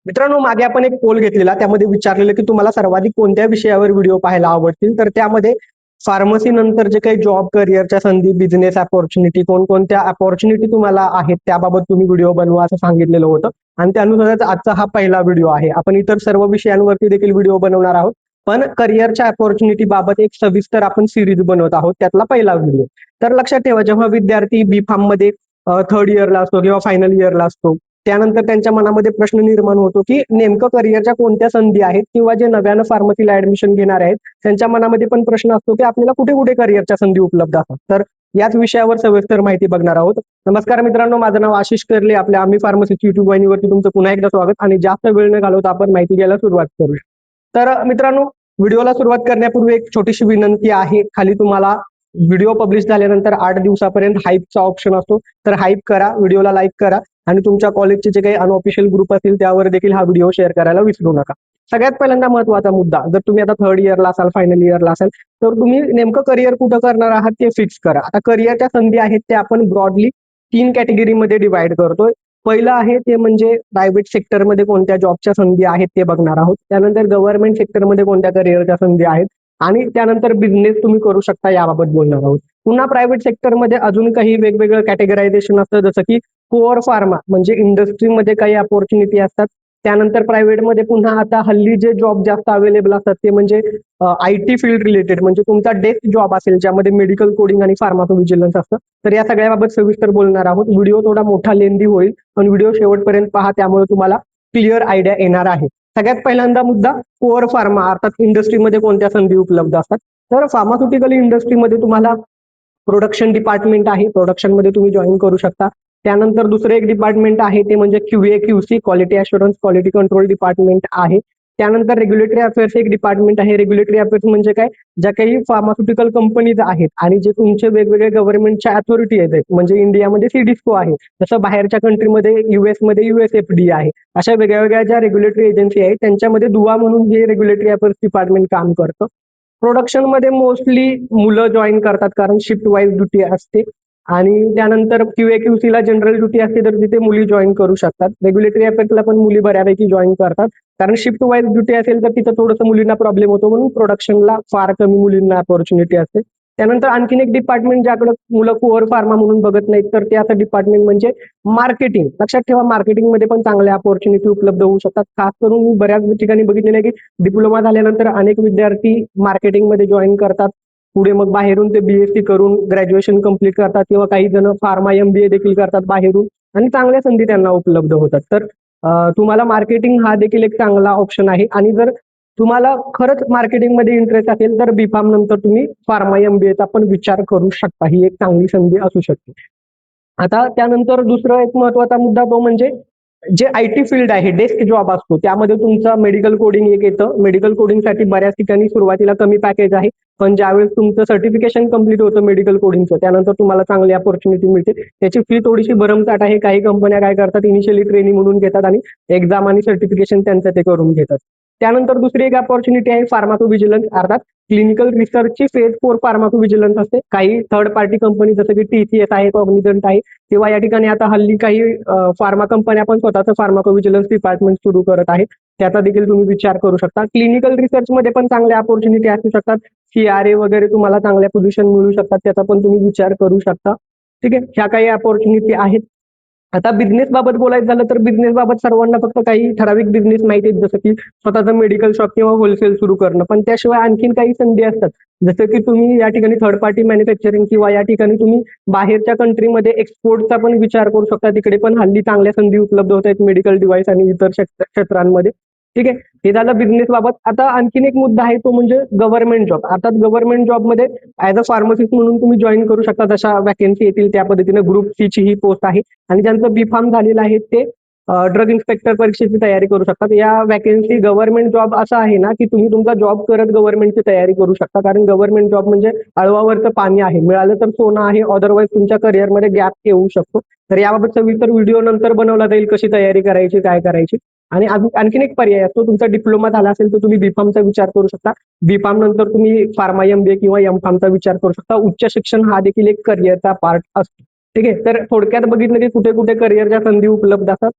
मित्रांनो, मागे आपण एक पोल घेतलेला, त्यामध्ये विचारलेलं की तुम्हाला सर्वाधिक कोणत्या विषयावर व्हिडिओ पाहायला आवडतील. तर त्यामध्ये फार्मसी नंतर जे काही जॉब करिअरच्या संधी, बिझनेस अपॉर्च्युनिटी, कोणकोणत्या अपॉर्च्युनिटी तुम्हाला आहेत त्याबाबत तुम्ही व्हिडिओ बनवा असं सांगितलेलं होतं. आणि त्यानुसारच आजचा हा पहिला व्हिडिओ आहे. आपण इतर सर्व विषयांवरती देखील व्हिडिओ बनवणार आहोत, पण करिअरच्या अपॉर्च्युनिटी बाबत एक सविस्तर आपण सिरीज बनवत आहोत, त्यातला पहिला व्हिडिओ. तर लक्षात ठेवा, जेव्हा विद्यार्थी B.Pharm मध्ये थर्ड इयरला असतो किंवा फायनल इयरला असतो, त्यानंतर त्यांच्या मनामध्ये प्रश्न निर्माण होतो की नेमकं करिअरच्या कोणत्या संधी आहेत, किंवा जे नव्यानं फार्मसीला ऍडमिशन घेणार आहेत त्यांच्या मनामध्ये पण प्रश्न असतो की आपल्याला कुठे कुठे करिअरच्या संधी उपलब्ध असतात. तर याच विषयावर सविस्तर माहिती बघणार आहोत. नमस्कार मित्रांनो, माझं नाव आशिष कर्ले. आपल्या आम्ही फार्मसीची युट्यूब वाहिनीवरती तुमचं पुन्हा एकदा स्वागत, आणि जास्त वेळ न घालवता आपण माहिती घ्यायला सुरुवात करूया. तर मित्रांनो, व्हिडिओला सुरुवात करण्यापूर्वी एक छोटीशी विनंती आहे. खाली तुम्हाला व्हिडिओ पब्लिश झाल्यानंतर 8 दिवसापर्यंत हाईपचा ऑप्शन असतो, तर हाईप करा, व्हिडिओला लाईक करा, आणि तुमच्या कॉलेजचे जे काही अनऑफिशियल ग्रुप असतील त्यावर देखील हा व्हिडिओ शेअर करायला विसरू नका. सगळ्यात पहिल्यांदा महत्वाचा मुद्दा, जर तुम्ही आता थर्ड इयरला असाल, फायनल इयरला असाल, तर तुम्ही नेमकं करिअर कुठं करणार आहात ते फिक्स करा. आता करिअरच्या संधी आहेत ते आपण ब्रॉडली 3 कॅटेगरीमध्ये डिवाइड करतोय. पहिलं आहे ते म्हणजे प्रायव्हेट सेक्टरमध्ये कोणत्या जॉबच्या संधी आहेत ते बघणार आहोत. त्यानंतर गव्हर्नमेंट सेक्टरमध्ये कोणत्या करिअरच्या संधी आहेत, आणि त्यानंतर बिझनेस तुम्ही करू शकता याबाबत बोलणार आहोत. पुन्हा प्रायव्हेट सेक्टरमध्ये अजून काही वेगवेगळं कॅटेगरायझेशन असतं, जसं की कोअर फार्मा म्हणजे इंडस्ट्रीमध्ये काही अपॉर्च्युनिटी असतात. त्यानंतर प्रायव्हेटमध्ये पुन्हा आता हल्ली जे जॉब जास्त अवेलेबल असतात ते म्हणजे IT फील्ड रिलेटेड, म्हणजे तुमचा डेस्क जॉब असेल ज्यामध्ये मेडिकल कोडिंग आणि फार्माकोव्हिजिलन्स असतं. तर या सगळ्याबाबत सविस्तर बोलणार आहोत. व्हिडिओ थोडा मोठा लेंदी होईल, पण व्हिडिओ शेवटपर्यंत पहा, त्यामुळे तुम्हाला क्लिअर आयडिया येणार आहे. सगळ्यात पहिल्यांदा मुद्दा, कोअर फार्मा अर्थात इंडस्ट्रीमध्ये कोणत्या संधी उपलब्ध असतात. तर फार्मास्युटिकल इंडस्ट्रीमध्ये तुम्हाला प्रोडक्शन डिपार्टमेंट आहे, प्रोडक्शन मध्ये तुम्ही जॉईन करू शकता. त्यानंतर दुसरं एक डिपार्टमेंट आहे ते म्हणजे QA/QC, quality assurance, quality control department आहे. त्यानंतर रेग्युलेटरी अफेअर्स एक डिपार्टमेंट आहे. रेग्युलेटरी अफेअर्स म्हणजे काय, ज्या काही फार्मास्युटिकल कंपनीज आहेत आणि जे तुमचे वेगवेगळे गव्हर्नमेंटच्या अथॉरिटी आहेत, म्हणजे इंडियामध्ये CDSCO आहे, जसं बाहेरच्या कंट्रीमध्ये US मध्ये USFDA आहे, अशा वेगळ्या वेगळ्या ज्या रेग्युलेटरी एजन्सी आहेत त्यांच्यामध्ये दुवा म्हणून हे रेग्युलेटरी अफेअर्स डिपार्टमेंट काम करतं. प्रोडक्शन मध्ये मोस्टली मुलं जॉईन करतात, कारण शिफ्ट वाईज ड्युटी असते. आणि त्यानंतर QA/QC ला जनरल ड्युटी असते, तर तिथे मुली जॉईन करू शकतात. रेग्युलेटरी अफेअर्सला पण मुली बऱ्यापैकी जॉईन करतात, कारण शिफ्ट वाईज ड्युटी असेल तर तिथं थोडंसं मुलींना प्रॉब्लेम होतो, म्हणून प्रोडक्शनला फार कमी मुलींना अपॉर्च्युनिटी असते. त्यानंतर आणखीन एक डिपार्टमेंट ज्याकडे मुलं कोअर फार्मा म्हणून बघत नाहीत, तर ते असं डिपार्टमेंट म्हणजे मार्केटिंग. लक्षात ठेवा, मार्केटिंग मध्ये पण चांगल्या अपॉर्च्युनिटी उपलब्ध होऊ शकतात. खास करून मी बऱ्याच ठिकाणी बघितलेलं आहे की डिप्लोमा झाल्यानंतर अनेक विद्यार्थी मार्केटिंग मध्ये जॉईन करतात. पुढे मग बाहेरून ते BSc करून ग्रॅज्युएशन कंप्लीट करतात, किंवा काही जण फार्मा MBA देखील करतात बाहेरून, आणि चांगल्या संधी त्यांना उपलब्ध होतात. तर तुम्हाला मार्केटिंग हा देखील एक चांगला ऑप्शन आहे. आणि जर तुम्हाला खरंच मार्केटिंग मध्ये इंटरेस्ट असेल तर B.Pharm नंतर तुम्ही फार्मा MBA चा पण विचार करू शकता. ही एक चांगली संधी असू शकते. आता त्यानंतर दुसरा एक महत्वाचा मुद्दा तो म्हणजे जे IT फील्ड आहे, डेस्क जॉब असतो, त्यामध्ये तुमचा मेडिकल कोडिंग एक येतं. मेडिकल कोडिंगसाठी बऱ्याच ठिकाणी सुरुवातीला कमी पॅकेज आहे, पण ज्यावेळेस तुमचं सर्टिफिकेशन कंप्लीट होतं मेडिकल कोडिंगचं, त्यानंतर तुम्हाला चांगली अपॉर्च्युनिटी मिळते. त्याची फी थोडीशी भरमसाठ आहे. काही कंपन्या काय करतात, इनिशियली ट्रेनिंग म्हणून घेतात आणि एक्झाम आणि सर्टिफिकेशन त्यांचं ते करून घेतात. त्यानंतर दुसरी एक अपॉर्च्युनिटी आहे फार्माकोव्हिजिलन्स, अर्थात क्लिनिकल रिसर्चची फेज 4 फार्माकोव्हिजिलन्स असते. काही थर्ड पार्टी कंपनी जसं की TCS आहे, कॉग्निझंट आहे, किंवा या ठिकाणी आता हल्ली काही फार्मा कंपन्या पण स्वतःचं फार्माकोव्हिजिलन्स डिपार्टमेंट सुरू करत आहेत. त्याचा देखील तुम्ही विचार करू शकता. क्लिनिकल रिसर्च मध्ये पण चांगल्या अपॉर्च्युनिटी असू शकतात. CRA वगैरे तुम्हाला चांगल्या पोझिशन मिळू शकतात, त्याचा पण तुम्ही विचार करू शकता. ठीक आहे, ह्या काही अपॉर्च्युनिटी आहेत. आता बिझनेस बाबत बोलायचं झालं तर बिझनेस बाबत सर्वांना फक्त काही ठराविक बिझनेस माहिती आहेत, जसं की स्वतःचं मेडिकल शॉप किंवा होलसेल सुरू करणं. पण त्याशिवाय आणखीन काही संधी असतात, जसं की तुम्ही या ठिकाणी थर्ड पार्टी मॅन्युफॅक्चरिंग, किंवा या ठिकाणी तुम्ही बाहेरच्या कंट्रीमध्ये एक्सपोर्टचा पण विचार करू शकता. तिकडे पण हल्ली चांगल्या संधी उपलब्ध होत आहेत मेडिकल डिव्हाइस आणि इतर क्षेत्रांमध्ये. ठीक आहे, हे झालं बिझनेस बाबत. आता आणखीन एक मुद्दा आहे तो म्हणजे गव्हर्नमेंट जॉब. आता गव्हर्नमेंट जॉबमध्ये ऍज अ फार्मासिस्ट म्हणून तुम्ही जॉईन करू शकता. जशा वॅकन्सी येतील त्या पद्धतीने ग्रुप C ची ही पोस्ट आहे, आणि ज्यांचं B.Pharm झालेलं आहे ते ड्रग इन्स्पेक्टर परीक्षेची तयारी करू शकतात. या वॅकन्सी गव्हर्नमेंट जॉब असा आहे ना, की तुम्ही तुमचा जॉब करत गव्हर्नमेंटची तयारी करू शकता, कारण गव्हर्नमेंट जॉब म्हणजे अळवावरचं पाणी आहे. मिळालं तर सोनं आहे, अदरवाईज तुमच्या करिअरमध्ये गॅप येऊ शकतो. तर याबाबत सविस्तर व्हिडिओ नंतर बनवला जाईल, कशी तयारी करायची, काय करायची. आणि आणखीन एक पर्याय असतो, तुमचा डिप्लोमा झाला असेल तर तुम्ही B.Pharm चा विचार करू शकता. B.Pharm नंतर तुम्ही फार्मा MBA किंवा M.Pharm चा विचार करू शकता. उच्च शिक्षण हा देखील एक करिअरचा पार्ट असतो. ठीक आहे, तर थोडक्यात बघितलं की कुठे कुठे करिअरच्या संधी उपलब्ध असतात.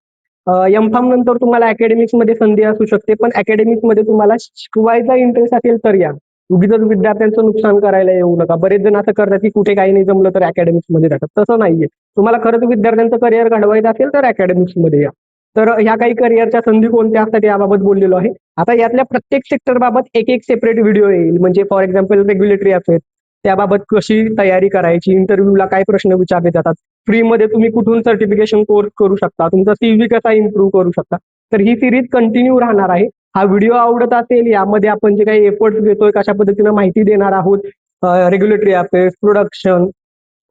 M.Pharm नंतर तुम्हाला अकॅडमिक्स मध्ये संधी असू शकते, पण अकॅडमिक्स मध्ये तुम्हाला शिकवायचा इंटरेस्ट असेल तर या. उगीच विद्यार्थ्यांचं नुकसान करायला येऊ नका. बरेच जण असं करतात की कुठे काही नाही जमलं तर अकॅडमिक्स मध्ये जातात. तसं नाहीये. तुम्हाला खरंच विद्यार्थ्यांचं करिअर घडवायचं असेल तर अकॅडमिक्स मध्ये या. तर ह्या काही करिअरच्या संधी कोणत्या असतात याबाबत बोललेलो आहे. आता यातल्या प्रत्येक सेक्टर बाबत एक एक सेपरेट व्हिडिओ येईल. म्हणजे फॉर एक्झाम्पल रेग्युलेटरी अफेअर्स, त्याबाबत कशी तयारी करायची, इंटरव्ह्यूला काय प्रश्न विचारले जातात, फ्रीमध्ये तुम्ही कुठून सर्टिफिकेशन कोर्स करू शकता, तुमचा सीव्ही कसा इम्प्रूव्ह करू शकता. तर ही सिरीज कंटिन्यू राहणार आहे. हा व्हिडिओ आवडत असेल, यामध्ये आपण जे काही एफर्ट्स घेतोय कशा पद्धतीने माहिती देणार आहोत, regulatory affairs, production,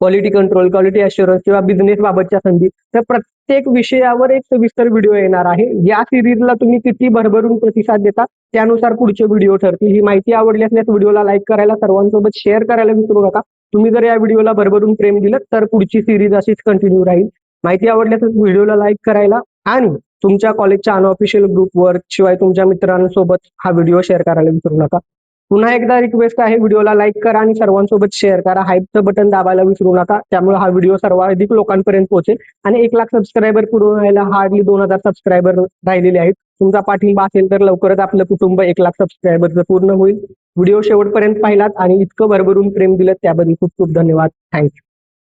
quality control, quality assurance किंवा बिझनेस बाबतच्या संधी, तर प्रत्येक विषयावर एक सविस्तर व्हिडिओ येणार आहे. या सिरीजला तुम्ही किती भरभरून प्रतिसाद देता त्यानुसार पुढचे व्हिडिओ ठरतील. ही माहिती आवडली असल्यास व्हिडिओला लाईक करायला, सर्वांसोबत शेअर करायला विसरू नका. तुम्ही जर या व्हिडिओला भरभरून प्रेम दिलं तर पुढची सिरीज अशीच कंटिन्यू राहील. माहिती आवडल्यास व्हिडिओला लाईक करायला आणि तुमच्या कॉलेजच्या अनऑफिशियल ग्रुपवर शिवाय तुमच्या मित्रांसोबत हा व्हिडिओ शेअर करायला विसरू नका. पुन्हा एकदा रिक्वेस्ट आहे, व्हिडिओला लाईक करा आणि सर्वांसोबत शेअर करा. हाईपचं बटन दाबायला विसरू नका. त्यामुळे हा व्हिडिओ सर्वाधिक लोकांपर्यंत पोहोचेल आणि 1 लाख सबस्क्रायबर पूर्ण व्हायला हार्डली 2000 सबस्क्रायबर राहिलेले आहेत. तुमचा पाठिंबा असेल तर लवकरच आपलं कुटुंब 1 लाख सबस्क्रायबरचं पूर्ण होईल. व्हिडिओ शेवटपर्यंत पाहिलात आणि इतकं भरभरून प्रेम दिलं त्याबद्दल खूप खूप धन्यवाद. थँक्यू.